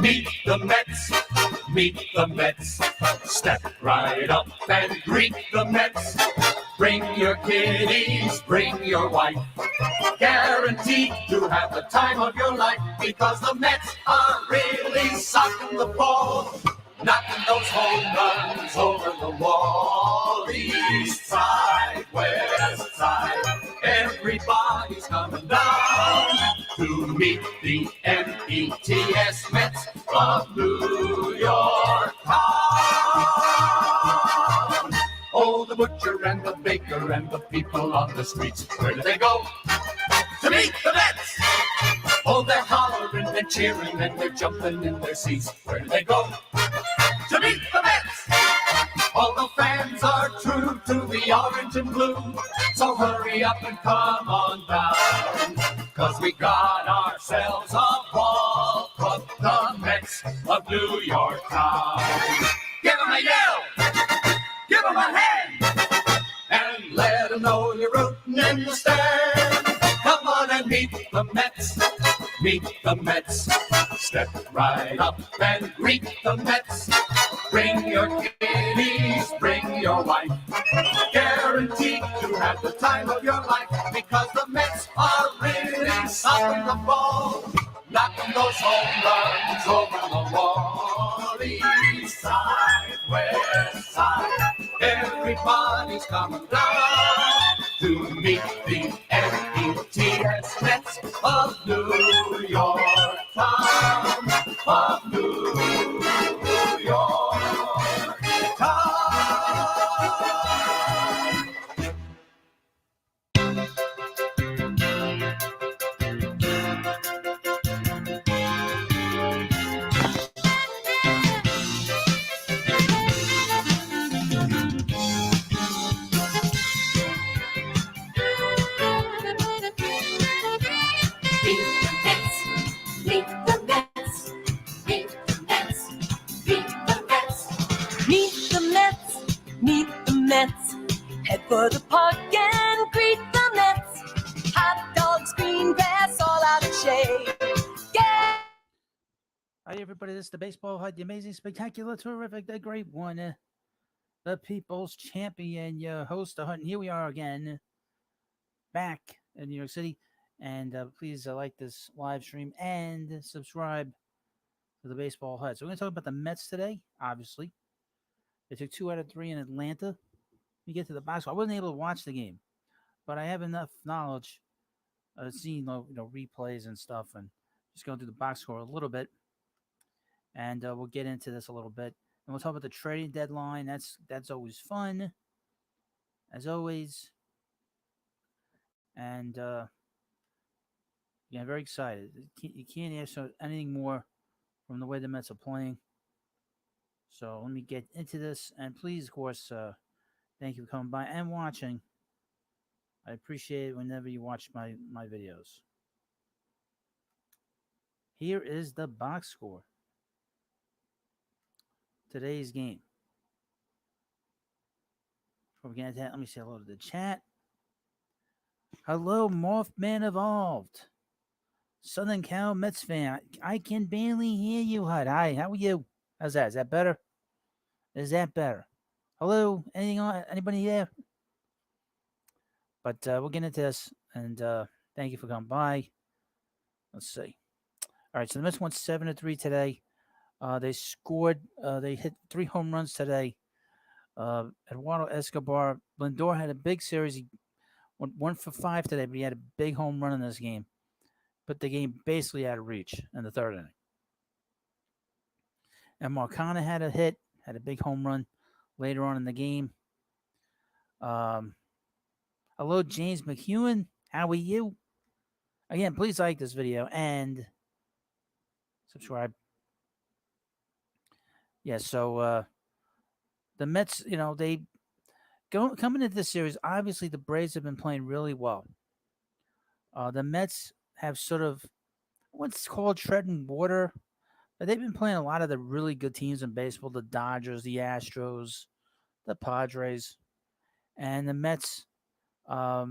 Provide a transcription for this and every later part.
Meet the Mets, meet the Mets. Step right up and greet the Mets. Bring your kiddies, bring your wife. Guaranteed to have the time of your life because the Mets are really sucking the ball, knocking those home runs over the wall. East side, west side, everybody's coming down to meet the METS Mets of New York town. Oh, the butcher and the baker and the people on the streets, where do they go? To meet the Mets! Oh, they're hollering, they're cheering, and they're jumping in their seats. Where do they go? To meet the Mets! All the fans are true to the orange and blue, so hurry up and come on down, 'cause we got ourselves a ball club, the Mets of New York town. Give 'em a yell! Give 'em a hand! And let 'em know you're rooting in the stand. Come on and meet the Mets. Meet the Mets. Step right up and greet the Mets. Bring your kiddies, bring your wife. Guaranteed to have the time of your life because the Mets are really sucking the ball, knocking those home runs over the wall. East side, west side, everybody's coming down to meet the METS Mets of New York town, of New York town. Head for the park and greet the Mets. Hot dogs, green grass, all out of shade. Yeah. Hi, everybody. This is the Baseball Hut, the amazing, spectacular, terrific, the great one, the people's champion, your host, the Hut. And here we are again, back in New York City. And please like this live stream and subscribe to the Baseball Hut. So we're going to talk about the Mets today, obviously. They took 2 out of 3 in Atlanta. We get to the box score. I wasn't able to watch the game, but I have enough knowledge of seeing replays and stuff, and just going through the box score a little bit. and we'll get into this a little bit. And we'll talk about the trading deadline. That's always fun, as always. And yeah, very excited. You can't ask for anything more from the way the Mets are playing. So let me get into this. And please, of course, thank you for coming by and watching. I appreciate it whenever you watch my videos. Here is the box score. Today's game. Before we get into that, let me say hello to the chat. Hello, Mothman Evolved. Southern Cal Mets fan. I can barely hear you, Hud. Hi, how are you? How's that? Is that better? Is that better? Hello? Anything on? Anybody there? But we'll get into this, and thank you for coming by. Let's see. All right, so the Mets won 7-3 today. They scored. They hit 3 home runs today. Eduardo Escobar. Lindor had a big series. He went 1 for 5 today, but he had a big home run in this game. Put the game basically out of reach in the third inning. And Marcana had a hit, had a big home run later on in the game. Hello, James McEwen. How are you? Again, please like this video and subscribe. Yeah, so the Mets, they coming into this series, obviously the Braves have been playing really well. The Mets have sort of what's called treading water. They've been playing a lot of the really good teams in baseball, the Dodgers, the Astros, the Padres, and the Mets have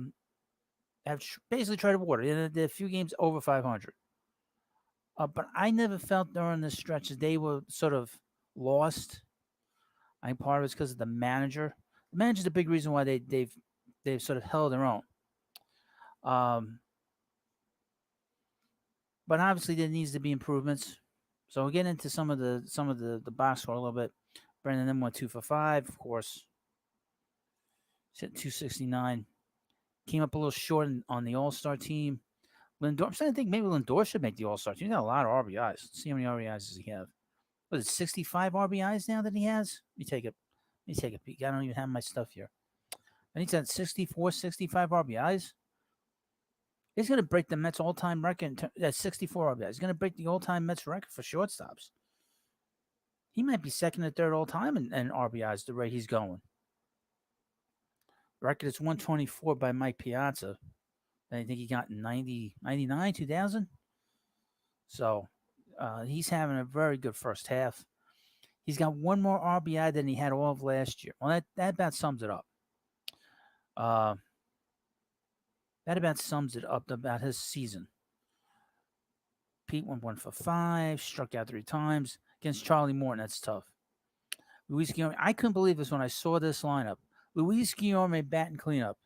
basically treaded water. They're a few games over 500. But I never felt during this stretch that they were sort of lost. I think part of it's because of the manager. The manager's the big reason why they've sort of held their own. But obviously there needs to be improvements. So we'll get into some of the box score a little bit. Brandon M went 2 for 5, of course. He's hit 269. Came up a little short on the All-Star team. Lindor, I'm starting to think maybe Lindor should make the All-Star team. He's got a lot of RBIs. Let's see how many RBIs does he have. What is it, 65 RBIs now that he has? Let me take a peek. I don't even have my stuff here. I think he's at 64, 65 RBIs. He's going to break the Mets all-time record at 64 RBIs. He's going to break the all-time Mets record for shortstops. He might be second or third all-time in RBIs the rate he's going. Record is 124 by Mike Piazza. I think he got 90, 99, 2000. So he's having a very good first half. He's got one more RBI than he had all of last year. Well, that about sums it up. That about sums it up about his season. Pete went 1 for 5, struck out 3 times. Against Charlie Morton, that's tough. Luis Guillorme, I couldn't believe this when I saw this lineup. Luis Guillorme batting cleanup.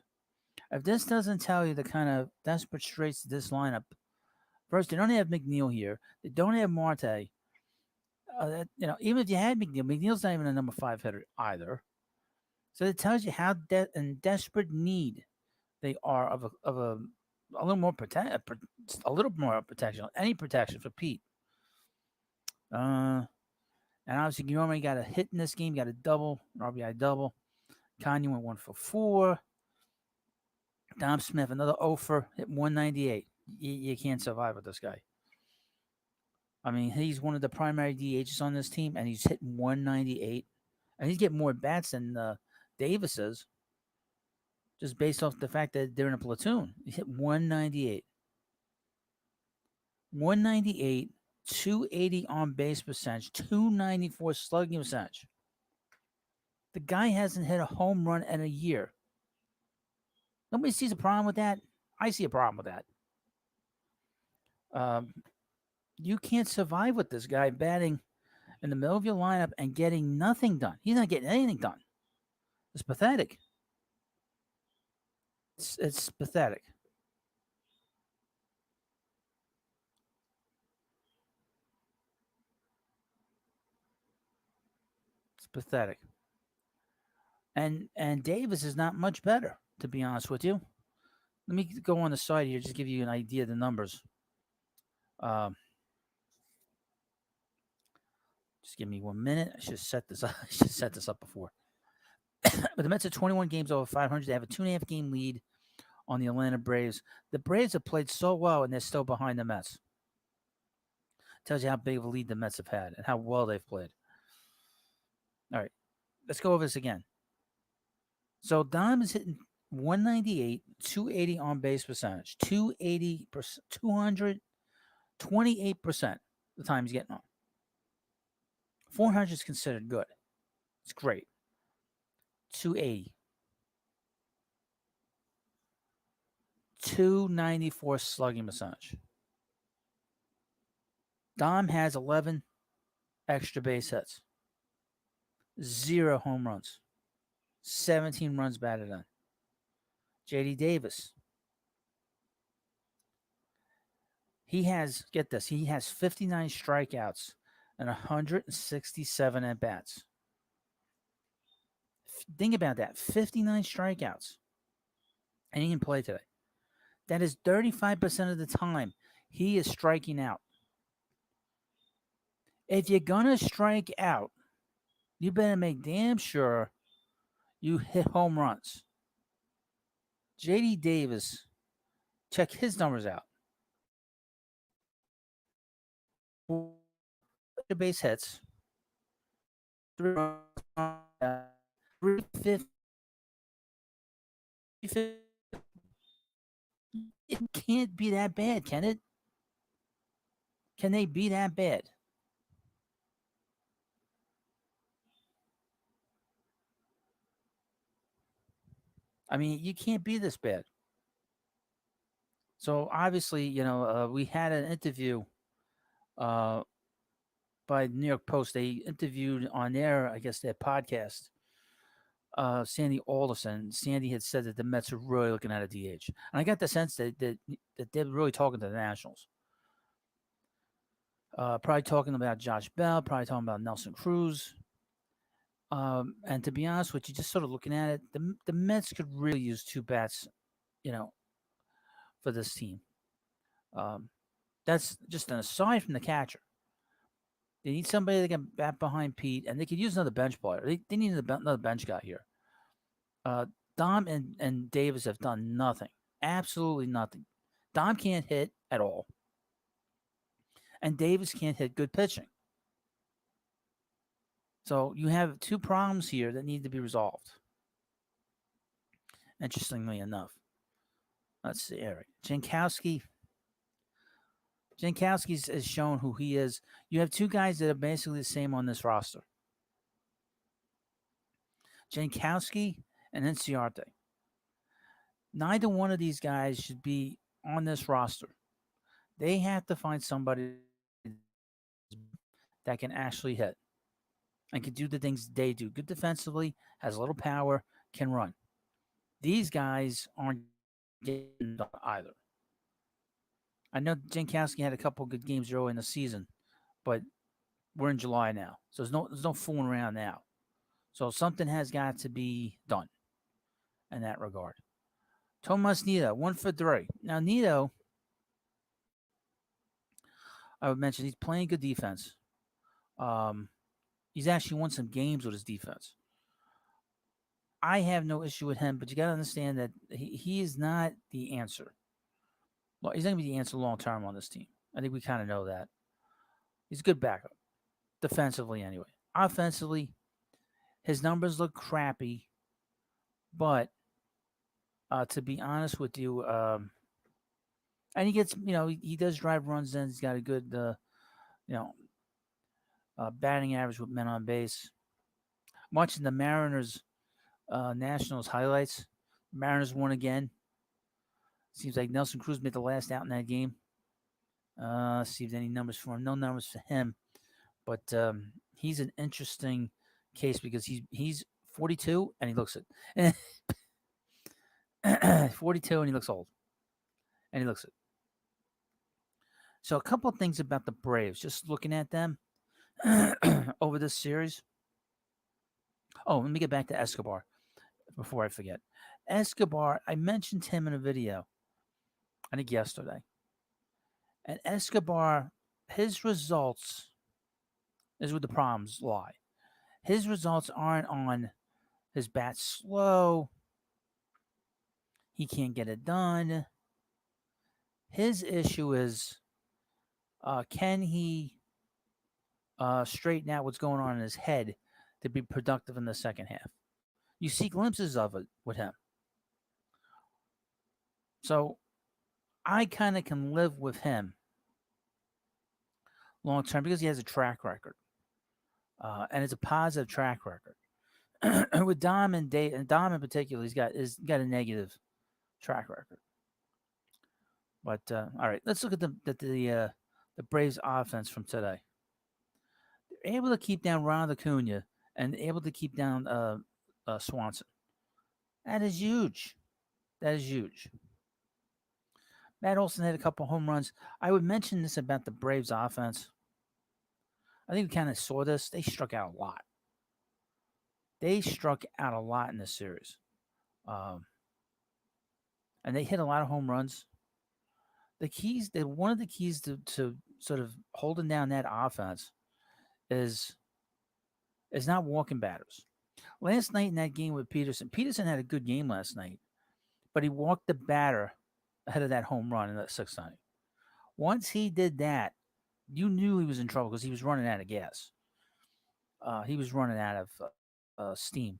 If this doesn't tell you the kind of desperate straits this lineup, first, they don't have McNeil here. They don't have Marte. Even if you had McNeil, McNeil's not even a number 5 hitter either. So it tells you how in desperate need they are of a little more protection, any protection for Pete. And obviously Guillorme got a hit in this game, got a double, an RBI double. Kanye went 1 for 4. Dom Smith, another 0 for, hit 198. You can't survive with this guy. I mean, he's one of the primary DHs on this team, and he's hitting 198. And he's getting more bats than Davis is, just based off the fact that they're in a platoon. He hit 198. 198, 280 on base percentage, 294 slugging percentage. The guy hasn't hit a home run in a year. Nobody sees a problem with that. I see a problem with that. You can't survive with this guy batting in the middle of your lineup and getting nothing done. He's not getting anything done. It's pathetic. It's pathetic. It's pathetic. And Davis is not much better, to be honest with you. Let me go on the side here, just give you an idea of the numbers. Just give me 1 minute. I should set this up. I should set this up before. But the Mets are 21 games over 500. They have a 2.5 game lead on the Atlanta Braves. The Braves have played so well, and they're still behind the Mets. Tells you how big of a lead the Mets have had and how well they've played. All right, let's go over this again. So Dom is hitting 198, 280 on base percentage, 280%, 228% the time he's getting on. 400 is considered good. It's great. 280. 294 slugging percentage. Dom has 11 extra base hits, 0 home runs, 17 runs batted in. JD Davis, he has, get this, he has 59 strikeouts and 167 at bats. Think about that, 59 strikeouts. And he didn't play today. That is 35% of the time he is striking out. If you're going to strike out, you better make damn sure you hit home runs. JD Davis, check his numbers out. Base hits, 350. It can't be that bad, can it? Can they be that bad? I mean, you can't be this bad. So obviously, we had an interview by New York Post. They interviewed on their, I guess, their podcast, Sandy Alderson. Sandy had said that the Mets are really looking at a DH. And I got the sense that they're really talking to the Nationals. Probably talking about Josh Bell, probably talking about Nelson Cruz. And to be honest with you, just sort of looking at it, the Mets could really use 2 bats, for this team. That's just an aside from the catcher. They need somebody that can bat behind Pete, and they could use another bench player. They need another bench guy here. Dom and Davis have done nothing. Absolutely nothing. Dom can't hit at all. And Davis can't hit good pitching. So you have 2 problems here that need to be resolved. Interestingly enough. Let's see, Eric. Jankowski has shown who he is. You have 2 guys that are basically the same on this roster. Jankowski and Inciarte. Neither one of these guys should be on this roster. They have to find somebody that can actually hit and can do the things they do. Good defensively, has a little power, can run. These guys aren't getting done either. I know Jankowski had a couple good games early in the season, but we're in July now, so there's no fooling around now. So something has got to be done in that regard. Tomas Nido, 1 for 3. Now Nido, I would mention he's playing good defense. He's actually won some games with his defense. I have no issue with him, but you got to understand that he is not the answer. Well, he's not going to be the answer long term on this team. I think we kind of know that. He's a good backup, defensively anyway. Offensively, his numbers look crappy, but to be honest with you, and he gets, he does drive runs in. He's got a good, batting average with men on base. I'm watching the Mariners Nationals highlights. Mariners won again. Seems like Nelson Cruz made the last out in that game. See if any numbers for him. No numbers for him, but he's an interesting case because he's 42 and he looks it. 42 and he looks old, and he looks it. So a couple of things about the Braves. Just looking at them over this series. Oh, let me get back to Escobar before I forget. Escobar, I mentioned him in a video, I think yesterday. And Escobar, his results, is where the problems lie. His results aren't on his bat slow. He can't get it done. His issue is can he straighten out what's going on in his head to be productive in the second half? You see glimpses of it with him. So I kind of can live with him long term because he has a track record. And it's a positive track record. With Dom and Dom in particular, he's got a negative track record. But all right, let's look at the Braves offense from today. They're able to keep down Ronald Acuna and able to keep down Swanson. That is huge. That is huge. Matt Olson had a couple home runs. I would mention this about the Braves offense. I think we kind of saw this. They struck out a lot. They struck out a lot in this series. And they hit a lot of home runs. One of the keys to sort of holding down that offense is not walking batters. Last night in that game with Peterson had a good game last night, but he walked the batter ahead of that home run in that sixth inning. Once he did that, you knew he was in trouble because he was running out of gas. He was running out of steam.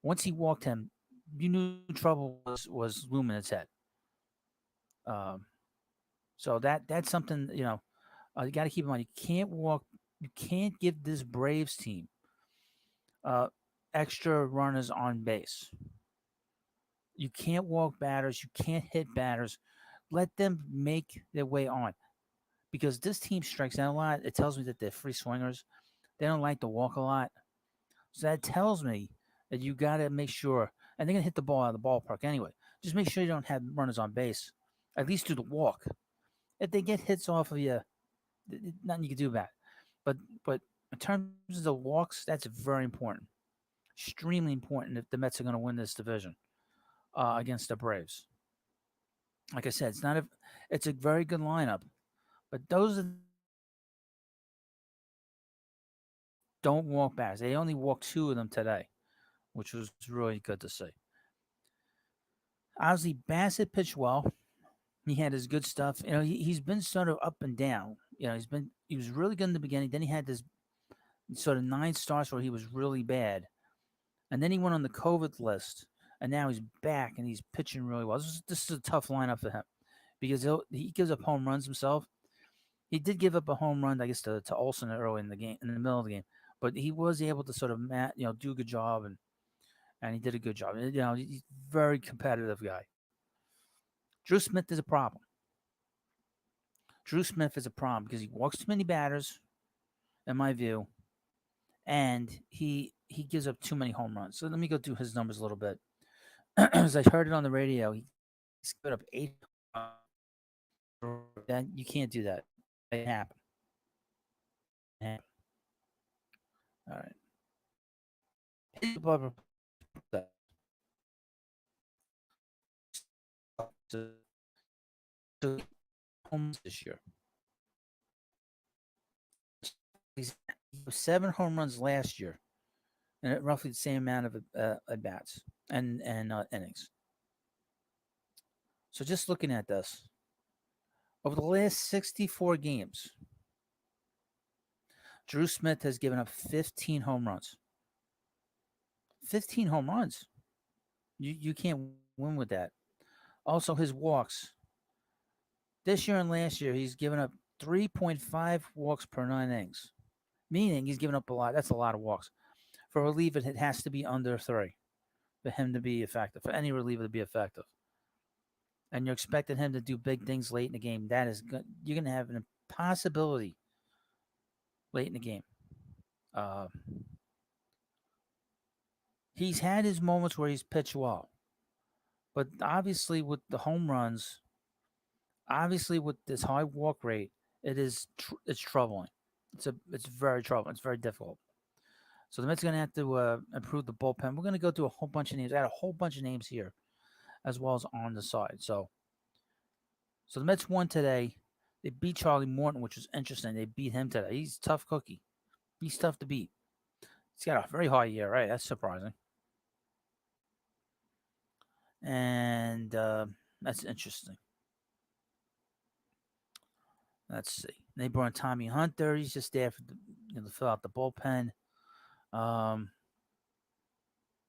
Once he walked him, you knew trouble was looming its head. So that's something you got to keep in mind. You can't give this Braves team extra runners on base. You can't walk batters. You can't hit batters. Let them make their way on. Because this team strikes out a lot. It tells me that they're free swingers. They don't like to walk a lot. So that tells me that you got to make sure, and they're going to hit the ball out of the ballpark anyway. Just make sure you don't have runners on base, at least do the walk. If they get hits off of you, nothing you can do about it. But in terms of the walks, that's very important. Extremely important if the Mets are going to win this division against the Braves. Like I said, it's a very good lineup, but those don't walk batters. They only walked 2 of them today, which was really good to see. Obviously, Bassett pitched well. He had his good stuff. He's been sort of up and down. He was really good in the beginning. Then he had this sort of 9 starts where he was really bad, and then he went on the COVID list, and now he's back and he's pitching really well. This is a tough lineup for him because he gives up home runs himself. He did give up a home run, I guess, to Olsen early in the game, in the middle of the game, but he was able to sort of do a good job, and he did a good job. He's a very competitive guy. Drew Smith is a problem. Drew Smith is a problem because he walks too many batters, in my view, and he gives up too many home runs. So let me go through his numbers a little bit. As I heard it on the radio, he's put up 8. Then you can't do that. It happened. All right. His above homes this year. He's 7 home runs last year, and roughly the same amount of at bats and innings. So just looking at this, over the last 64 games, Drew Smith has given up 15 home runs. 15 home runs. You can't win with that. Also, his walks. This year and last year, he's given up 3.5 walks per 9 innings, meaning he's given up a lot. That's a lot of walks. For a reliever, it has to be under 3 for him to be effective, for any reliever to be effective. And you're expecting him to do big things late in the game. That is good. You're going to have an impossibility late in the game. He's had his moments where he's pitched well. But obviously with the home runs, obviously with this high walk rate, it's troubling. It's very troubling. It's very difficult. So the Mets are going to have to improve the bullpen. We're going to go through a whole bunch of names. I had a whole bunch of names here, as well as on the side. So the Mets won today. They beat Charlie Morton, which was interesting. They beat him today. He's a tough cookie. He's tough to beat. He's got a very high ERA. That's surprising. And that's interesting. Let's see. They brought in Tommy Hunter. He's just there for to fill out the bullpen. Um,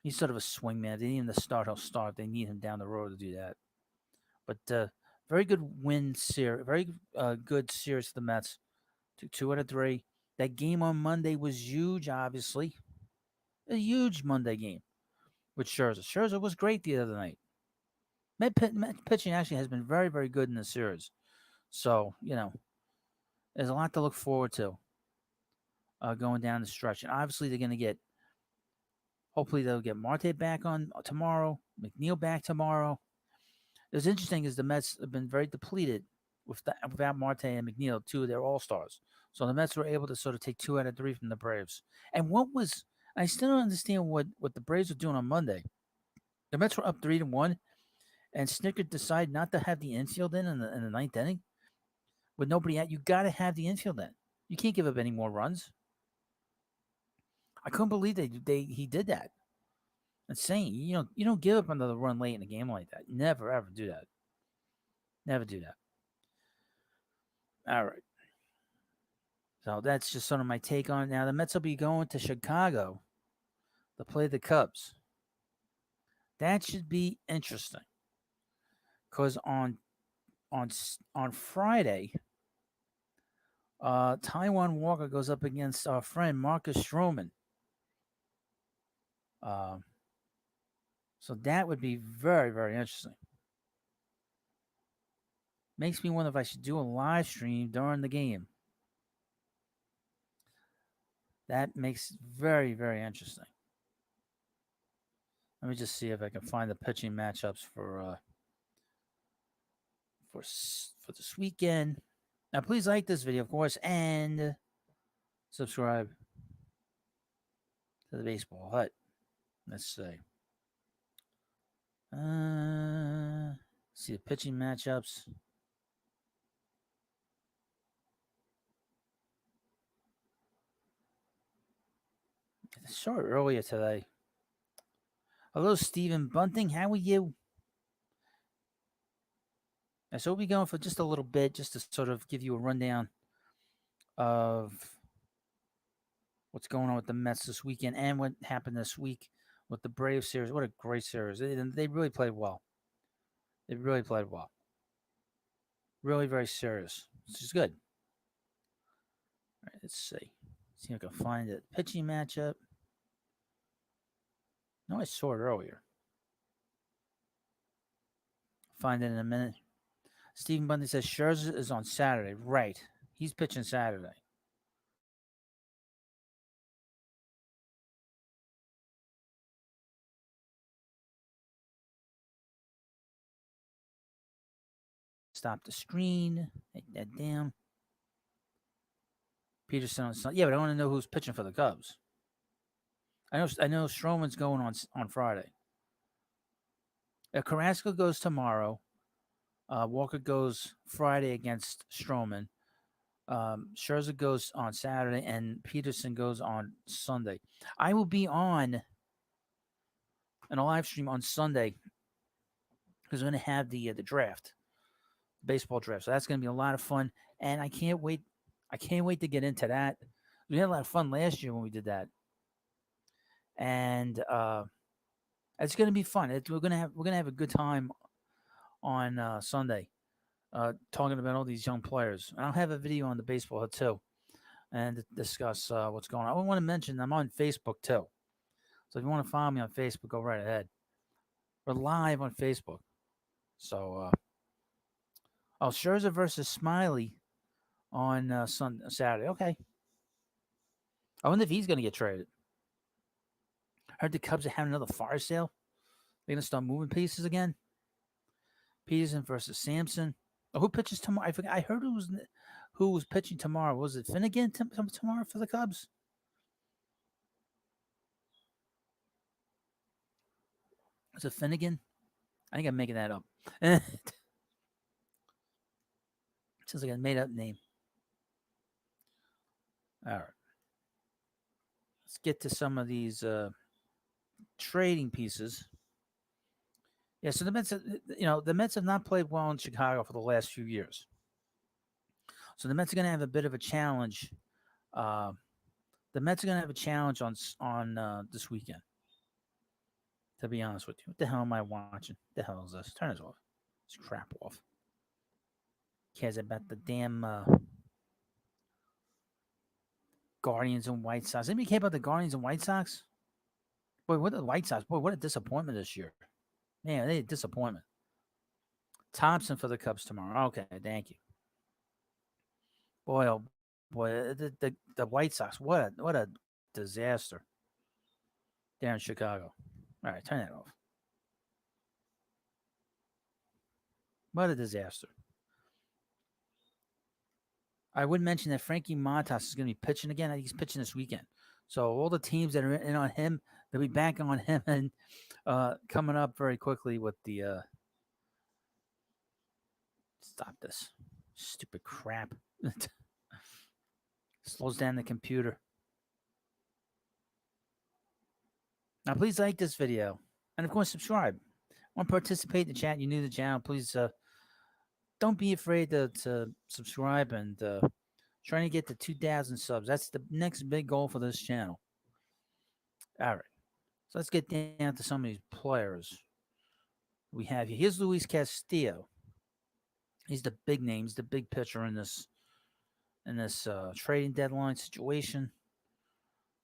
he's sort of a swing man. They need him to start. He'll start. They need him down the road to do that. But very good win series. Very good series for the Mets. Took 2 out of 3. That game on Monday was huge. Obviously, a huge Monday game with Scherzer. Scherzer was great the other night. Met pitching actually has been very, very good in the series. So, there's a lot to look forward to going down the stretch. And obviously, they're going to hopefully, they'll get Marte back on tomorrow, McNeil back tomorrow. What's interesting is the Mets have been very depleted without Marte and McNeil, 2 of their all-stars. So the Mets were able to sort of take 2 out of 3 from the Braves. And I still don't understand what the Braves were doing on Monday. The Mets were up 3-1. And Snicker decided not to have the infield in the ninth inning with nobody out. You got to have the infield in. You can't give up any more runs. I couldn't believe he did that. Insane. You don't give up another run late in a game like that. Never ever do that. Never do that. All right. So that's just sort of my take on it. Now the Mets will be going to Chicago to play the Cubs. That should be interesting. Because on Friday, Taiwan Walker goes up against our friend Marcus Stroman. So that would be very, very interesting. Makes me wonder if I should do a live stream during the game. That makes it very, very interesting. Let me just see if I can find the pitching matchups for this weekend. Now, please like this video, of course, and subscribe to the Baseball Hut. Let's see. See the pitching matchups. I saw it earlier today. Hello, Stephen Bunting. How are you? And so we'll be going for just a little bit, just to sort of give you a rundown of what's going on with the Mets this weekend and what happened this week with the Braves series. What a great series. They really played well. They really played well. Really very serious, which is good. All right, let's see. See if I can find it. Pitching matchup. No, I saw it earlier. Find it in a minute. Stephen Bundy says Scherzer is on Saturday. Right. He's pitching Saturday. Stop the screen. Take that down. Peterson on Sunday. Yeah, but I want to know who's pitching for the Cubs. I know Stroman's going on Friday. Carrasco goes tomorrow. Walker goes Friday against Stroman. Scherzer goes on Saturday, and Peterson goes on Sunday. I will be on a live stream on Sunday because we're going to have the draft, baseball draft. So that's going to be a lot of fun, and I can't wait. I can't wait to get into that. We had a lot of fun last year when we did that, and it's going to be fun. We're going to have a good time on Sunday, talking about all these young players. And I'll have a video on the Baseball Hut too, and to discuss what's going on. I want to mention I'm on Facebook too, so if you want to follow me on Facebook, go right ahead. We're live on Facebook, so Scherzer versus Smiley on Saturday. Okay. I wonder if he's going to get traded. Heard the Cubs are having another fire sale. They're going to start moving pieces again. Peterson versus Sampson. Oh, who pitches tomorrow? I forgot. I heard who was pitching tomorrow. Was it Finnegan tomorrow for the Cubs? Was it Finnegan? I think I'm making that up. Sounds like a made-up name. All right. let's get to some of these trading pieces. Yeah, so the Mets, the Mets have not played well in Chicago for the last few years. So the Mets are going to have a bit of a challenge. Uh, the Mets are going to have a challenge on this weekend. To be honest with you, what the hell am I watching? What the hell is this? Turn this off. This crap off. Cares about the damn Guardians and White Sox. Anybody care about the Guardians and White Sox? Boy, what the White Sox? Boy, what a disappointment this year. Man, they a disappointment. Thompson for the Cubs tomorrow. Okay, thank you. Boy, oh boy, the White Sox. What a disaster there in Chicago. All right, turn that off. What a disaster. I would mention that Frankie Montas is going to be pitching again. I think he's pitching this weekend. So all the teams that are in on him, they'll be back on him and coming up very quickly with the stop this stupid crap. Slows down the computer. Now, please like this video. And, of course, subscribe. Want to participate in the chat? You're new to the channel. Please don't be afraid to subscribe and trying to get to 2,000 subs. That's the next big goal for this channel. All right. So let's get down to some of these players we have here. Here's Luis Castillo. He's the big name. He's the big pitcher in this trading deadline situation.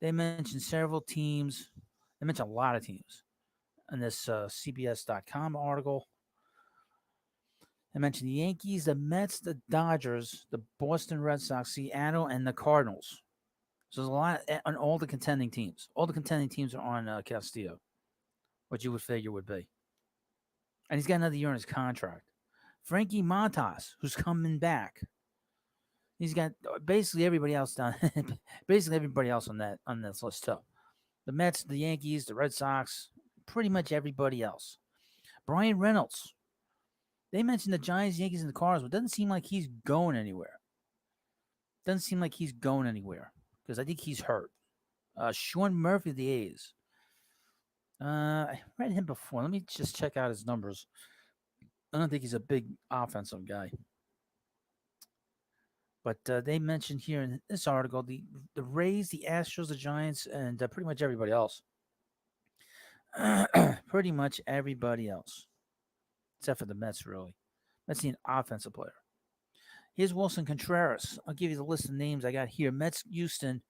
They mentioned several teams. They mentioned a lot of teams in this CBS.com article. They mentioned the Yankees, the Mets, the Dodgers, the Boston Red Sox, Seattle, and the Cardinals. So there's a lot on all the contending teams. All the contending teams are on Castillo, what you would figure would be. And he's got another year on his contract. Frankie Montas, who's coming back. He's got basically everybody else down. Basically everybody else on this list too. The Mets, the Yankees, the Red Sox, pretty much everybody else. Brian Reynolds. They mentioned the Giants, Yankees, and the Cardinals, but it doesn't seem like he's going anywhere. Because I think he's hurt. Sean Murphy, the A's. I read him before. Let me just check out his numbers. I don't think he's a big offensive guy. But they mentioned here in this article the Rays, the Astros, the Giants, and pretty much everybody else. Pretty much everybody else. Except for the Mets, really. Mets need an offensive player. Here's Wilson Contreras. I'll give you the list of names I got here. Mets, Houston,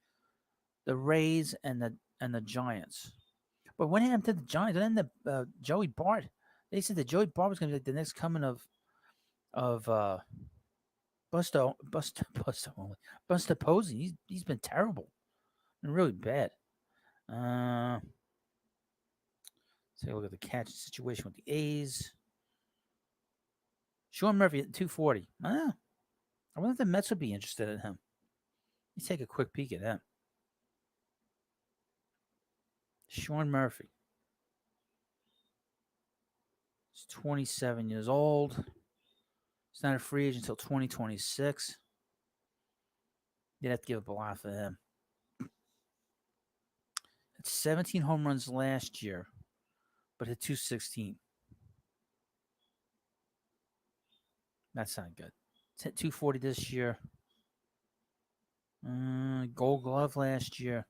the Rays, and the Giants. But what happened to the Giants? And then the Joey Bart. They said that Joey Bart was going to be like the next coming of Buster Posey. He's been terrible and really bad. Let's take a look at the catch situation with the A's. Sean Murphy at 240. I wonder if the Mets would be interested in him. Let's take a quick peek at him. Sean Murphy. He's 27 years old. He's not a free agent until 2026. You'd have to give up a lot for him. It's 17 home runs last year, but hit 216. That's not good. It's hit 240 this year. Gold Glove last year.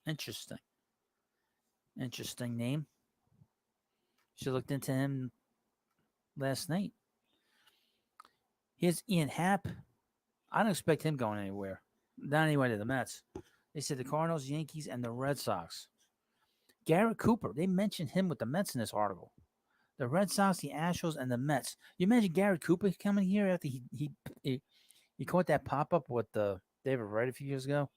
Interesting. Interesting name. Should have looked into him last night. Here's Ian Happ. I don't expect him going anywhere. Not anywhere to the Mets. They said the Cardinals, Yankees, and the Red Sox. Garrett Cooper. They mentioned him with the Mets in this article. The Red Sox, the Astros, and the Mets. You imagine Garrett Cooper coming here after he caught that pop-up with David Wright a few years ago?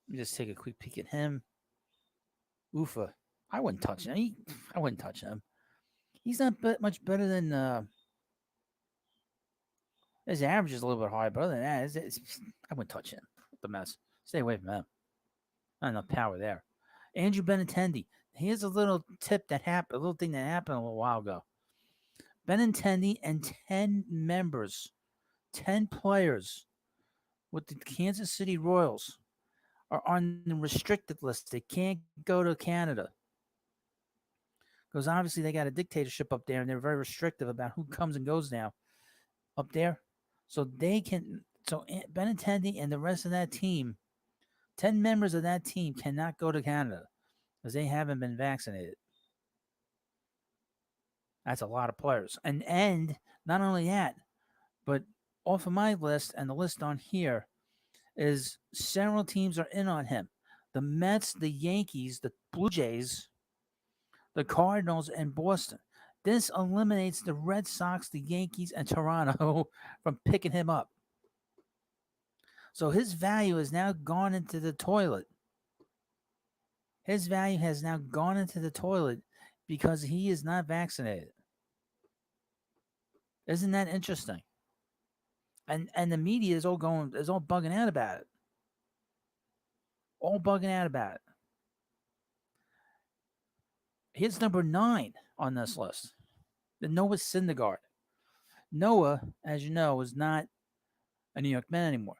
Let me just take a quick peek at him. Ufa. I wouldn't touch him. I wouldn't touch him. He's not much better than his average is a little bit high, but other than that, I wouldn't touch him. The Mets. Stay away from him. Not enough power there. Andrew Benintendi. Here's a little tip that happened, a little thing that happened a little while ago. Benintendi and 10 members, 10 players with the Kansas City Royals are on the restricted list. They can't go to Canada because obviously they got a dictatorship up there and they're very restrictive about who comes and goes now up there. So they can. So Benintendi and the rest of that team, 10 members of that team, cannot go to Canada because they haven't been vaccinated. That's a lot of players. And not only that, but off of my list and the list on here is several teams are in on him. The Mets, the Yankees, the Blue Jays, the Cardinals, and Boston. This eliminates the Red Sox, the Yankees, and Toronto from picking him up. So his value has now gone into the toilet. His value has now gone into the toilet because he is not vaccinated. Isn't that interesting? And the media is all bugging out about it. All bugging out about it. He's number 9 on this list. The Noah Syndergaard. Noah, as you know, is not a New York Met anymore.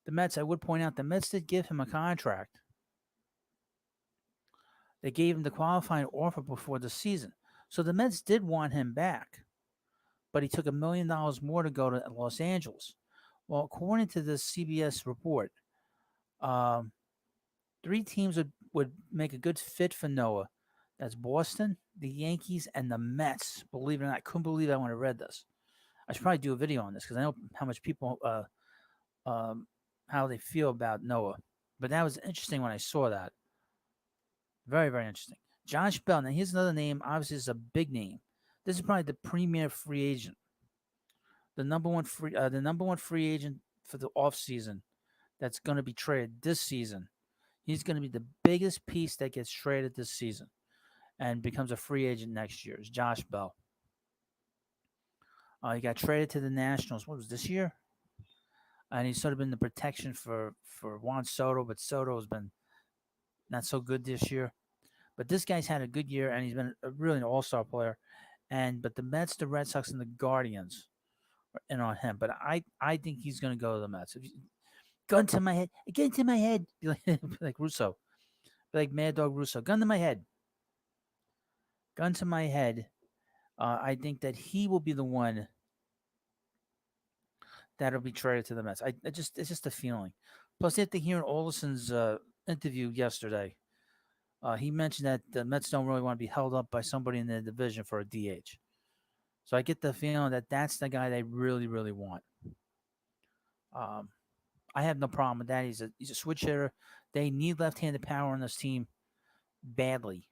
The Mets, I would point out, the Mets did give him a contract. They gave him the qualifying offer before the season. So the Mets did want him back, but he took $1 million more to go to Los Angeles. Well, according to this CBS report, 3 teams would make a good fit for Noah. That's Boston, the Yankees, and the Mets. Believe it or not, I couldn't believe that when I read this. I should probably do a video on this because I know how much people, how they feel about Noah. But that was interesting when I saw that. Very, very interesting. Josh Bell. Now, here's another name. Obviously, it's a big name. This is probably the premier free agent. The number one free agent for the offseason that's going to be traded this season. He's going to be the biggest piece that gets traded this season and becomes a free agent next year. Is Josh Bell. He got traded to the Nationals. What was this year? And he's sort of been the protection for Juan Soto, but Soto has been not so good this year. But this guy's had a good year, and he's been really an all-star player. But the Mets, the Red Sox, and the Guardians are in on him. But I think he's going to go to the Mets. Gun to my head. Gun to my head. Be like Russo. Be like Mad Dog Russo. Gun to my head. Gun to my head. I think that he will be the one that'll be traded to the Mets. It's just a feeling. Plus, after hearing Olson's interview yesterday, he mentioned that the Mets don't really want to be held up by somebody in the division for a DH. So I get the feeling that that's the guy they really, really want. I have no problem with that. He's a switch hitter. They need left-handed power on this team badly.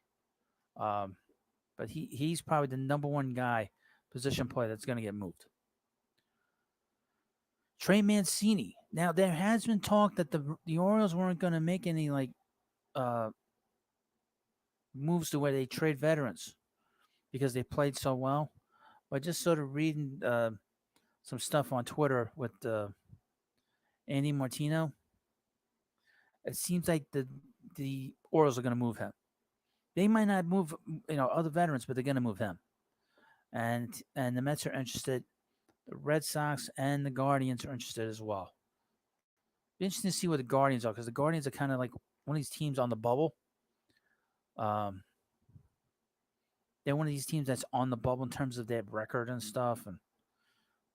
But he's probably the number one guy, position player, that's going to get moved. Trey Mancini. Now, there has been talk that the Orioles weren't going to make any moves to where they trade veterans because they played so well. But just sort of reading some stuff on Twitter with Andy Martino, it seems like the Orioles are going to move him. They might not move other veterans, but they're going to move him. And the Mets are interested. The Red Sox and the Guardians are interested as well. Be interesting to see what the Guardians are, because the Guardians are kind of like one of these teams on the bubble. They're one of these teams that's on the bubble in terms of their record and stuff. And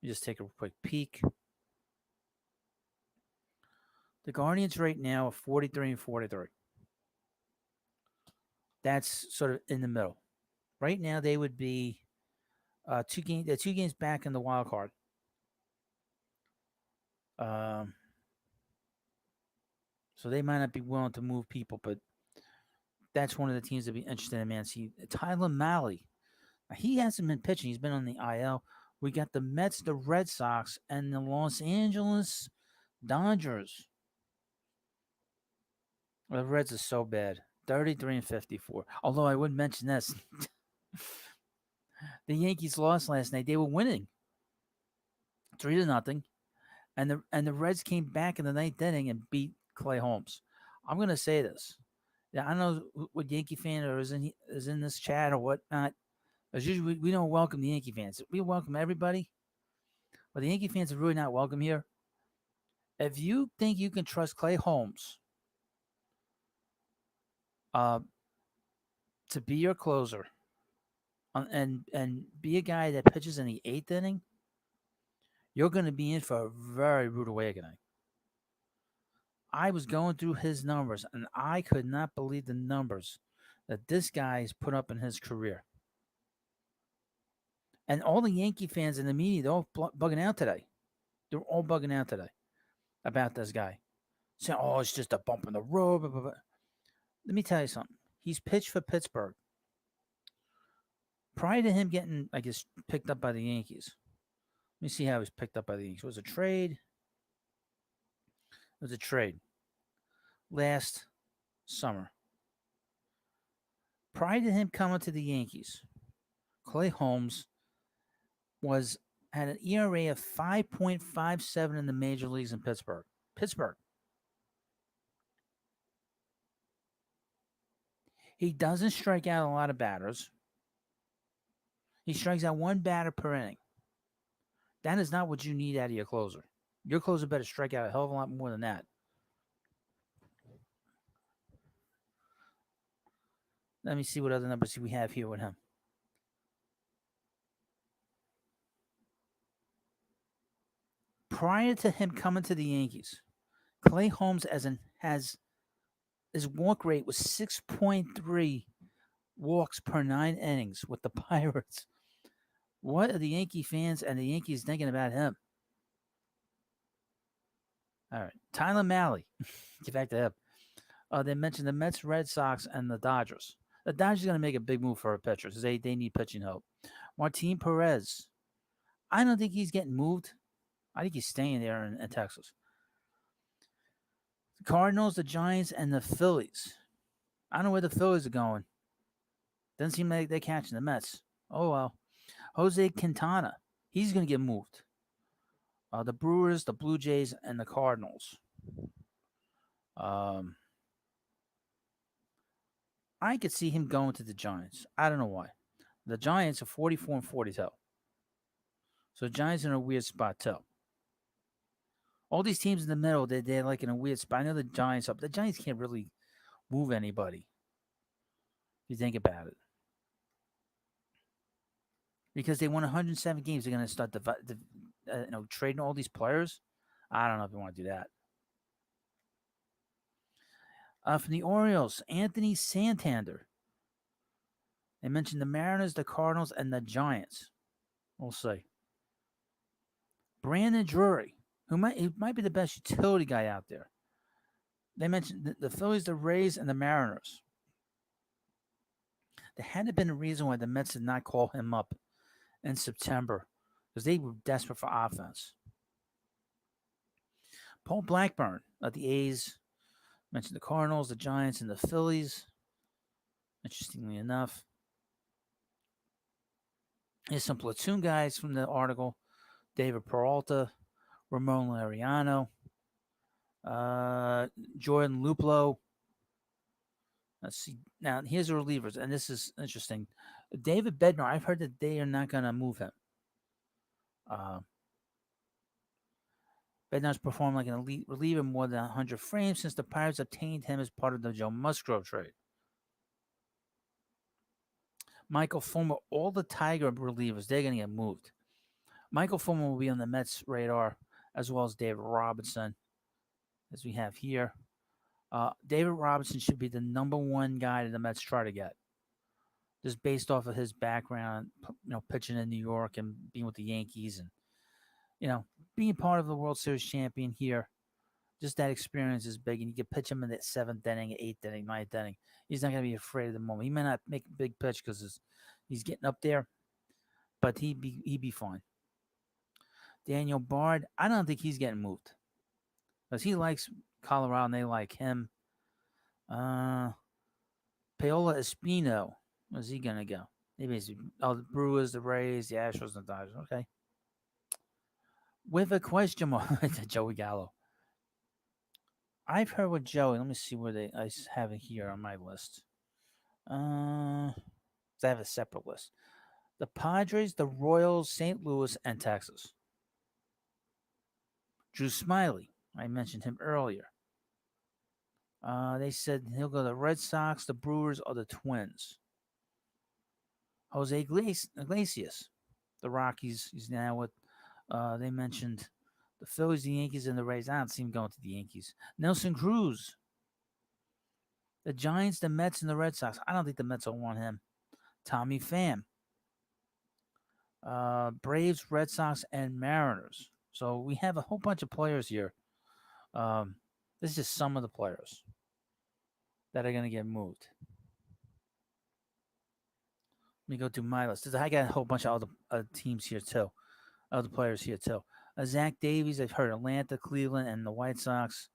you just take a quick peek. The Guardians right now are 43-43. That's sort of in the middle. Right now, they would be they're 2 games back in the wild card. So they might not be willing to move people, but that's one of the teams that be interested in Mancini. Tyler Mahle. He hasn't been pitching. He's been on the IL. We got the Mets, the Red Sox, and the Los Angeles Dodgers. The Reds are so bad. 33-54. Although I would mention this. The Yankees lost last night. They were winning 3-0. And the Reds came back in the 9th inning and beat Clay Holmes. I'm going to say this. Yeah, I don't know what Yankee fan is in this chat or whatnot. As usually, we don't welcome the Yankee fans. We welcome everybody. But the Yankee fans are really not welcome here. If you think you can trust Clay Holmes uh, to be your closer and be a guy that pitches in the eighth inning, you're going to be in for a very rude awakening. I was going through his numbers, and I could not believe the numbers that this guy's put up in his career. And all the Yankee fans in the media, they're all bugging out today. They're all bugging out today about this guy. Saying, oh, it's just a bump in the road. Blah, blah, blah. Let me tell you something. He's pitched for Pittsburgh. Prior to him getting, I guess, picked up by the Yankees. Let me see how he was picked up by the Yankees. It was a trade. It was a trade last summer. Prior to him coming to the Yankees, Clay Holmes had an ERA of 5.57 in the major leagues in Pittsburgh. He doesn't strike out a lot of batters. He strikes out one batter per inning. That is not what you need out of your closer. Your closer better strike out a hell of a lot more than that. Let me see what other numbers we have here with him. Prior to him coming to the Yankees, Clay Holmes his walk rate was 6.3 walks per 9 innings with the Pirates. What are the Yankee fans and the Yankees thinking about him? All right. Tyler Mahle. Get back to him. They mentioned the Mets, Red Sox, and the Dodgers. The Dodgers are going to make a big move for a pitcher because they need pitching help. Martin Perez. I don't think he's getting moved. I think he's staying there in Texas. The Cardinals, the Giants, and the Phillies. I don't know where the Phillies are going. Doesn't seem like they're catching the Mets. Oh, well. Jose Quintana. He's going to get moved. The Brewers, the Blue Jays, and the Cardinals. I could see him going to the Giants. I don't know why. The Giants are 44-42. So the Giants are in a weird spot too. All these teams in the middle, they're like in a weird spot. I know the Giants up. The Giants can't really move anybody. If you think about it. Because they won 107 games, they're going to start trading all these players. I don't know if you want to do that. From the Orioles, Anthony Santander. They mentioned the Mariners, the Cardinals, and the Giants. We'll see. Brandon Drury, who might be the best utility guy out there. They mentioned the Phillies, the Rays, and the Mariners. There hadn't been a reason why the Mets did not call him up in September because they were desperate for offense. Paul Blackburn of the A's mentioned the Cardinals, the Giants, and the Phillies. Interestingly enough, here's some platoon guys from the article. David Peralta, Ramon Laureano, Jordan Luplow. Let's see. Now, here's the relievers, and this is interesting. David Bednar, I've heard that they are not going to move him. Bednar's performed like an elite reliever more than 100 frames since the Pirates obtained him as part of the Joe Musgrove trade. Michael Fulmer, all the Tiger relievers, they're going to get moved. Michael Fulmer will be on the Mets' radar, as well as David Robinson, as we have here. David Robinson should be the number one guy that the Mets try to get, just based off of his background, pitching in New York and being with the Yankees and, being part of the World Series champion here. Just that experience is big, and you can pitch him in that 7th inning, 8th inning, 9th inning. He's not going to be afraid of the moment. He may not make a big pitch because he's getting up there, but he'd be fine. Daniel Bard, I don't think he's getting moved because he likes Colorado and they like him. Paola Espino, where's he going to go? Maybe it's the Brewers, the Rays, the Astros, and the Dodgers. Okay. With a question mark, Joey Gallo. I've heard with Joey. Let me see where I have it here on my list. I have a separate list. The Padres, the Royals, St. Louis, and Texas. Drew Smiley. I mentioned him earlier. They said he'll go to the Red Sox, the Brewers, or the Twins. Jose Iglesias, the Rockies. He's now with. They mentioned the Phillies, the Yankees, and the Rays. I don't see him going to the Yankees. Nelson Cruz, the Giants, the Mets, and the Red Sox. I don't think the Mets will want him. Tommy Pham, Braves, Red Sox, and Mariners. So we have a whole bunch of players here. This is just some of the players that are going to get moved. Let me go through my list. I got a whole bunch of other teams here too, other players here too. Zach Davies, I've heard Atlanta, Cleveland, and the White Sox.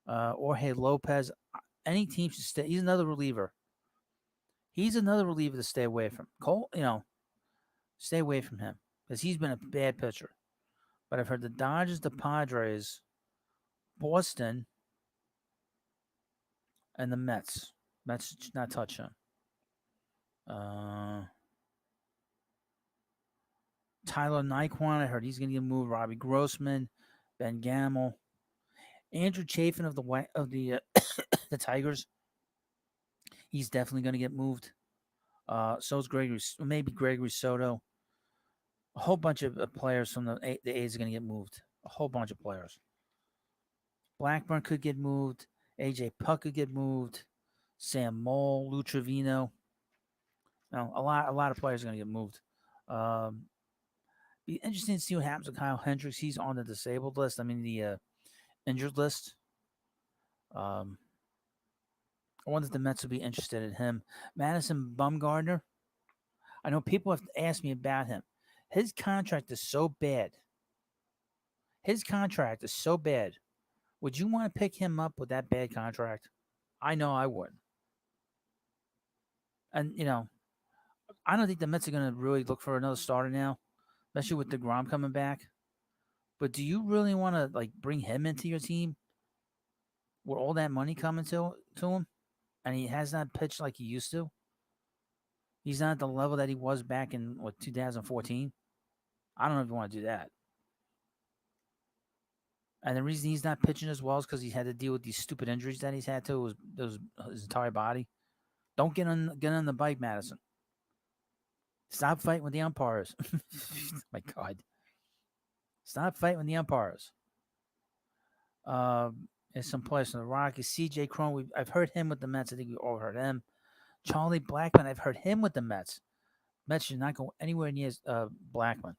Jorge Lopez, any team should stay. He's another reliever. He's another reliever to stay away from. Cole, stay away from him because he's been a bad pitcher. But I've heard the Dodgers, the Padres, Boston, and the Mets. Mets should not touch him. Tyler Naquan, I heard he's going to get moved. Robbie Grossman, Ben Gamel, Andrew Chafin of the the Tigers. He's definitely going to get moved. So is maybe Gregory Soto. A whole bunch of players from the A's are going to get moved. A whole bunch of players. Blackburn could get moved. AJ Puck could get moved. Sam Moll, Lou Trevino. Now, a lot of players are going to get moved. Be interesting to see what happens with Kyle Hendricks. He's on the disabled list. I mean, the injured list. I wonder if the Mets will be interested in him. Madison Bumgarner. I know people have asked me about him. His contract is so bad. Would you want to pick him up with that bad contract? I know I would. And, I don't think the Mets are going to really look for another starter now, especially with DeGrom coming back. But do you really want to, bring him into your team with all that money coming to him? And he has not pitched like he used to? He's not at the level that he was back in, 2014? I don't know if you want to do that. And the reason he's not pitching as well is because he had to deal with these stupid injuries that he's had to his entire body. Don't get on the bike, Madison. Stop fighting with the umpires. My God. Stop fighting with the umpires. There's some players from the Rockies. CJ Cron, I've heard him with the Mets. I think we all heard him. Charlie Blackmon, I've heard him with the Mets. Mets should not go anywhere near Blackmon.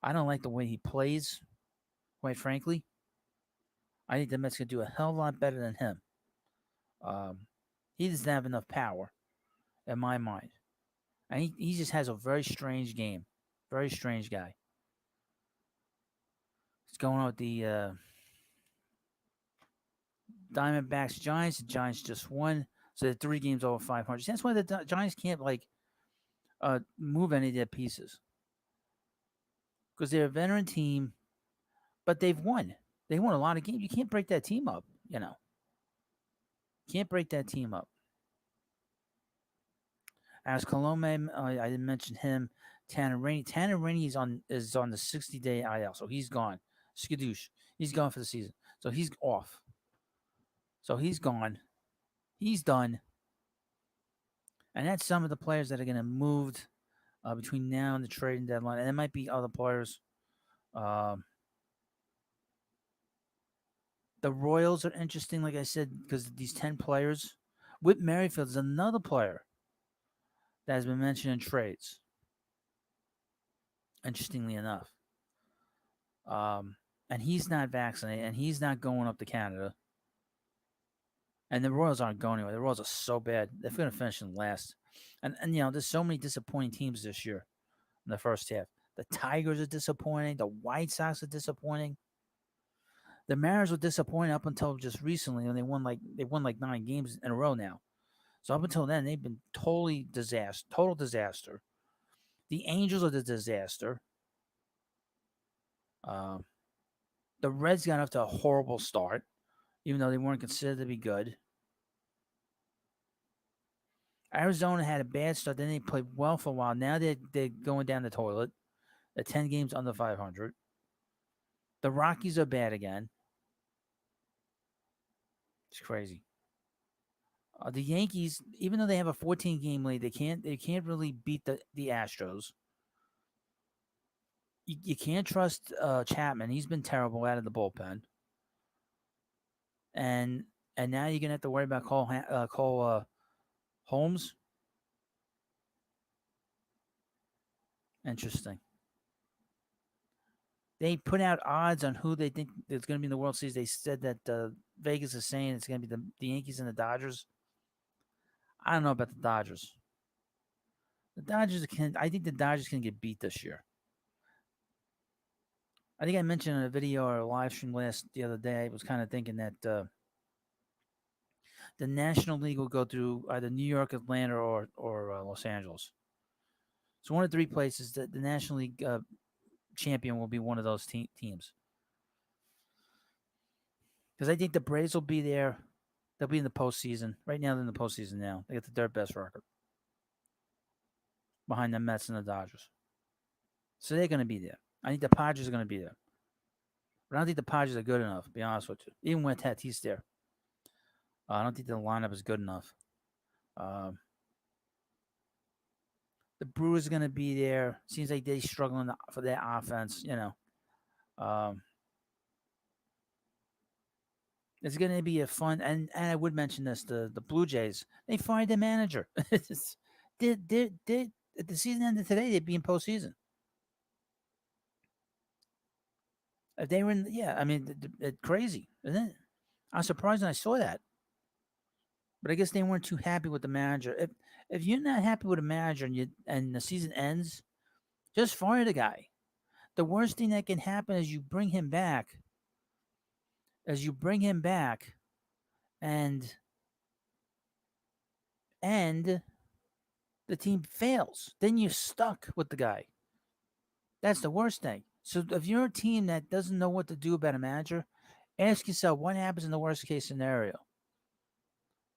I don't like the way he plays, quite frankly. I think the Mets could do a hell of a lot better than him. He doesn't have enough power, in my mind. And he just has a very strange game. Very strange guy. What's going on with the Diamondbacks Giants? The Giants just won. So they're 3 games over 500. That's why the Giants can't, move any of their pieces. Because they're a veteran team, but they've won. They won a lot of games. You can't break that team up, Can't break that team up. As Colome, I didn't mention him. Tanner Rainey. Tanner Rainey is on the 60-day IL, so he's gone. Skadoosh. He's gone for the season. So he's off. So he's gone. He's done. And that's some of the players that are going to move between now and the trading deadline. And there might be other players. The Royals are interesting, like I said, because these 10 players. Whit Merrifield is another player that has been mentioned in trades. Interestingly enough. And he's not vaccinated, and he's not going up to Canada. And the Royals aren't going anywhere. The Royals are so bad. They're going to finish in last. And there's so many disappointing teams this year in the first half. The Tigers are disappointing. The White Sox are disappointing. The Mariners were disappointing up until just recently, and they won 9 games in a row now. So up until then, they've been total disaster. The Angels are the disaster. The Reds got off to a horrible start, even though they weren't considered to be good. Arizona had a bad start. Then they played well for a while. Now they're going down the toilet. They're 10 games under 500. The Rockies are bad again. It's crazy. The Yankees, even though they have a 14 game lead, they can't really beat the Astros. You can't trust Chapman. He's been terrible out of the bullpen, and now you're gonna have to worry about Cole Holmes. Interesting. They put out odds on who they think is going to be in the World Series. They said that Vegas is saying it's going to be the Yankees and the Dodgers. I don't know about the Dodgers. The Dodgers can. I think the Dodgers can get beat this year. I think I mentioned in a video or a live stream the other day. I was kind of thinking that the National League will go through either New York, Atlanta, or Los Angeles. So one of three places that the National League champion will be one of those teams. Because I think the Braves will be there. They'll be in the postseason. Right now, they're in the postseason now. They got the third best record behind the Mets and the Dodgers. So they're going to be there. I think the Padres are going to be there. But I don't think the Padres are good enough, to be honest with you. Even with Tatis there. I don't think the lineup is good enough. The Brewers are going to be there. Seems like they're struggling for their offense, It's going to be a fun, and I would mention this: the Blue Jays, they fired their manager. At the season ended today, they'd be in postseason. If they were in, yeah, I mean, it's crazy, isn't it? I was surprised when I saw that, but I guess they weren't too happy with the manager. If you're not happy with a manager and the season ends, just fire the guy. The worst thing that can happen is you bring him back. And the team fails, then you're stuck with the guy. That's the worst thing. So if you're a team that doesn't know what to do about a manager, ask yourself what happens in the worst case scenario.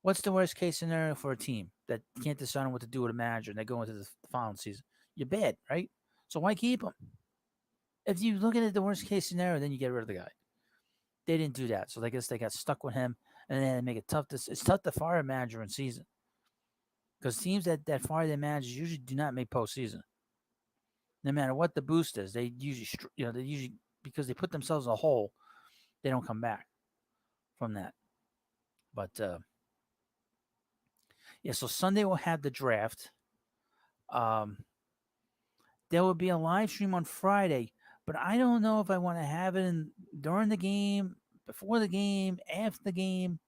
What's the worst case scenario for a team that can't decide on what to do with a manager and they go into the following season? You're bad, right? So why keep him? If you look at it the worst case scenario, then you get rid of the guy. They didn't do that, so I guess they got stuck with him, and then they make it tough. It's tough to fire a manager in season because teams that fire their managers usually do not make postseason. No matter what the boost is, they usually because they put themselves in a hole, they don't come back from that. But yeah, so Sunday we'll have the draft. There will be a live stream on Friday, but I don't know if I want to have it during the game, before the game, after the game.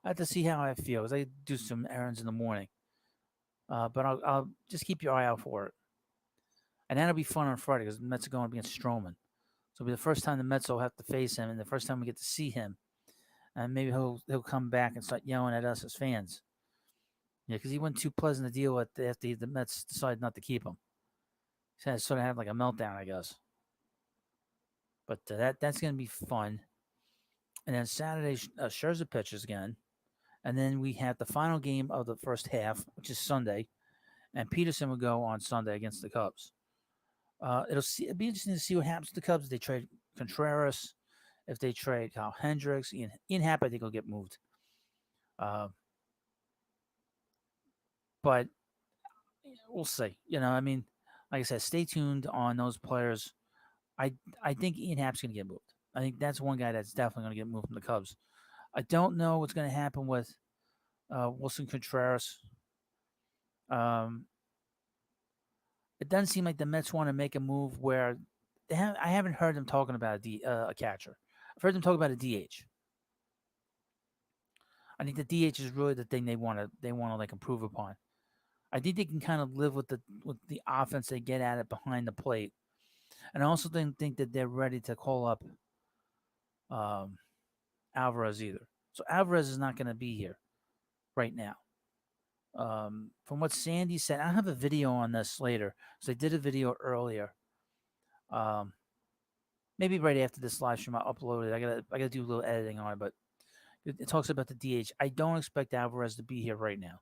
I have to see how I feel because I do some errands in the morning. But I'll just keep your eye out for it. And that'll be fun on Friday because the Mets are going against Stroman. So it'll be the first time the Mets will have to face him and the first time we get to see him. And maybe he'll come back and start yelling at us as fans. Yeah, because he wasn't too pleasant to deal with after the Mets decided not to keep him. He sort of had like a meltdown, I guess. But that's going to be fun. And then Saturday, Scherzer pitches again. And then we have the final game of the first half, which is Sunday. And Peterson will go on Sunday against the Cubs. It'll be interesting to see what happens to the Cubs if they trade Contreras, if they trade Kyle Hendricks. Ian Happ, I think, will get moved. But we'll see. I mean, like I said, stay tuned on those players. I think Ian Happ's going to get moved. I think that's one guy that's definitely going to get moved from the Cubs. I don't know what's going to happen with Wilson Contreras. It doesn't seem like the Mets want to make a move where I haven't heard them talking about a catcher. I've heard them talk about a DH. I think the DH is really the thing they want to like improve upon. I think they can kind of live with the offense they get at it behind the plate, and I also think that they're ready to call up Alvarez either. So Alvarez is not going to be here right now. From what Sandy said, I'll have a video on this later. So I did a video earlier. Maybe right after this live stream, I'll upload it. I gotta do a little editing on it, but it talks about the DH. I don't expect Alvarez to be here right now.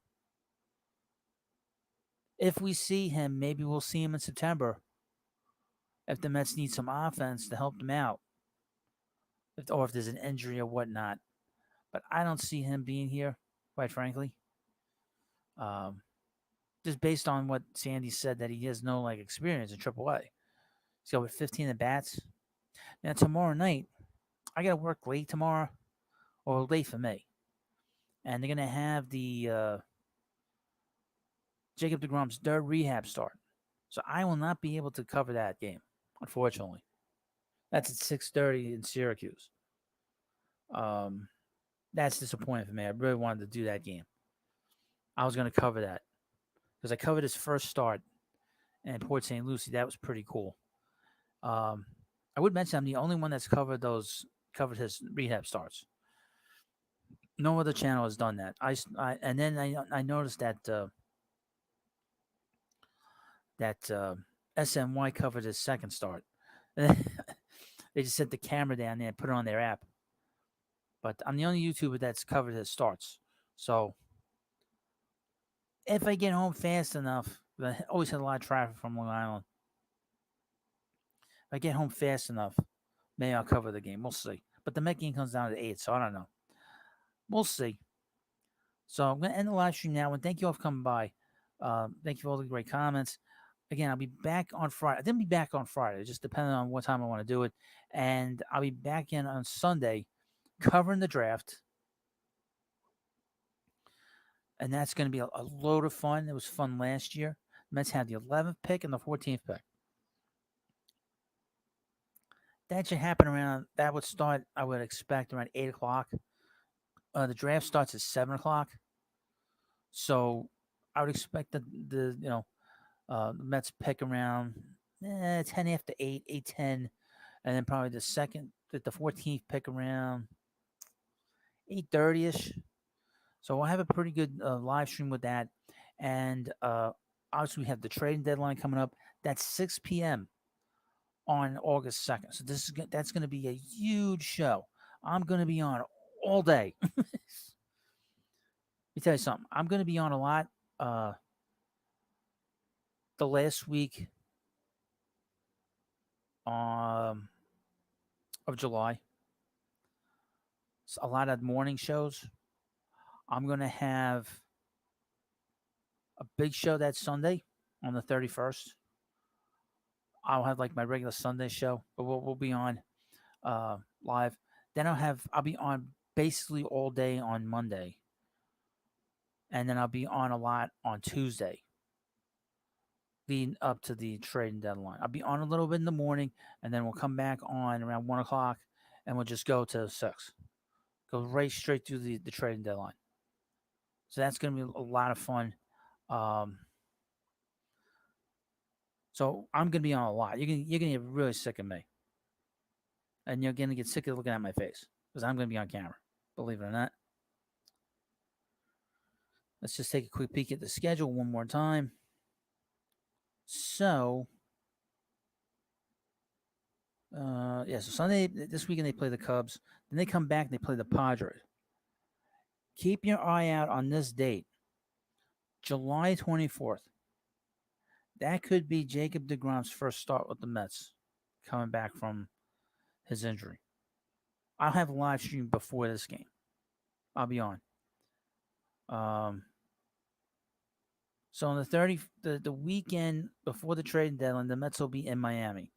If we see him, maybe we'll see him in September. If the Mets need some offense to help them out, or if there's an injury or whatnot. but I don't see him being here, quite frankly. Um, just based on what Sandy said that he has no like experience in AAA. He's got with 15 at bats. Now tomorrow night, I gotta work late tomorrow, or late for me, and they're gonna have the Jacob Degrom's third rehab start, so I will not be able to cover that game, unfortunately. That's at 6:30 in Syracuse. Um, that's disappointing for me. I really wanted to do that game. I was going to cover that because I covered his first start in Port St. Lucie. That was pretty cool. Um, I would mention I'm the only one that's covered his rehab starts. No other channel has done that. And then I noticed that SNY covered his second start. They just set the camera down there and put it on their app. But I'm the only YouTuber that's covered his starts. So if I get home fast enough, I always had a lot of traffic from Long Island. If I get home fast enough, maybe I'll cover the game. We'll see. But the Met game comes down to 8, so I don't know. We'll see. So I'm going to end the live stream now. And thank you all for coming by. Thank you for all the great comments. Again, I'll be back on Friday. I didn't be back on Friday, just depending on what time I want to do it. And I'll be back in on Sunday covering the draft. And that's going to be a load of fun. It was fun last year. Mets had the 11th pick and the 14th pick. That should happen around, that would start, I would expect, around 8 o'clock. The draft starts at 7 o'clock. So I would expect the Mets pick around 10 after 8, 8:10. And then probably the 14th pick around 8:30ish. So we'll have a pretty good live stream with that. And obviously we have the trading deadline coming up. That's 6 p.m. on August 2nd. So that's going to be a huge show. I'm going to be on all day. Let me tell you something. I'm going to be on a lot the last week of July. It's a lot of morning shows. I'm going to have a big show that Sunday on the 31st. I'll have like my regular Sunday show, but we'll be on live. Then I'll be on basically all day on Monday. And then I'll be on a lot on Tuesday, leading up to the trading deadline. I'll be on a little bit in the morning, and then we'll come back on around 1 o'clock, and we'll just go to 6. Go right straight through the trading deadline. So that's going to be a lot of fun. So I'm going to be on a lot. You're going to get really sick of me. And you're going to get sick of looking at my face because I'm going to be on camera, believe it or not. Let's just take a quick peek at the schedule one more time. So, so Sunday, this weekend, they play the Cubs. Then they come back and they play the Padres. Keep your eye out on this date, July 24th. That could be Jacob deGrom's first start with the Mets, coming back from his injury. I'll have a live stream before this game. I'll be on. So on the weekend before the trade deadline, the Mets will be in Miami.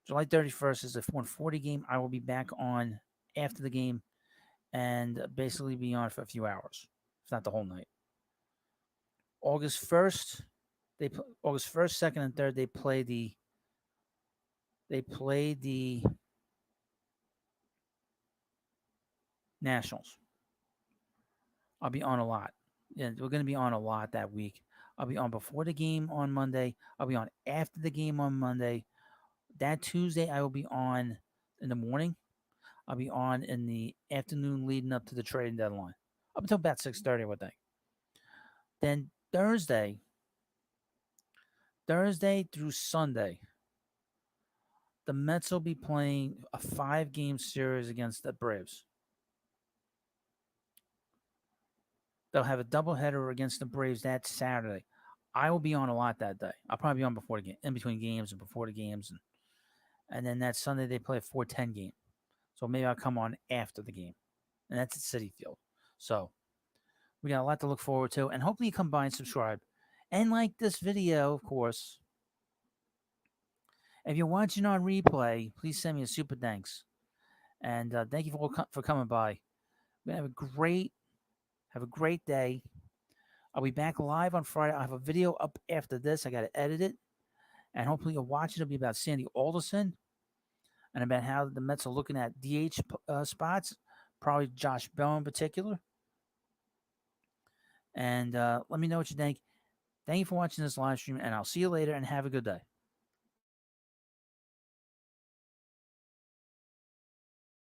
July 31st is a 140 game. I will be back on after the game and basically be on for a few hours, if not the whole night. August 1st, August 1st, 2nd, and 3rd, they play the Nationals. I'll be on a lot. Yeah, we're going to be on a lot that week. I'll be on before the game on Monday. I'll be on after the game on Monday. That Tuesday, I will be on in the morning. I'll be on in the afternoon leading up to the trading deadline. Up until about 6:30, I would think. Then Thursday through Sunday, the Mets will be playing a 5-game series against the Braves. They'll have a doubleheader against the Braves that Saturday. I will be on a lot that day. I'll probably be on before the game, in between games and before the games. And then that Sunday they play a 4:10 game. So maybe I'll come on after the game. and that's at Citi Field. So we got a lot to look forward to, and hopefully you come by and subscribe and like this video, of course. If you're watching on replay, please send me a super thanks, and thank you for coming by. We're gonna have a great day. I'll be back live on Friday. I have a video up after this. I got to edit it, and hopefully you'll watch it. It'll be about Sandy Alderson and about how the Mets are looking at DH spots, probably Josh Bell in particular. And let me know what you think. Thank you for watching this live stream, and I'll see you later, and have a good day.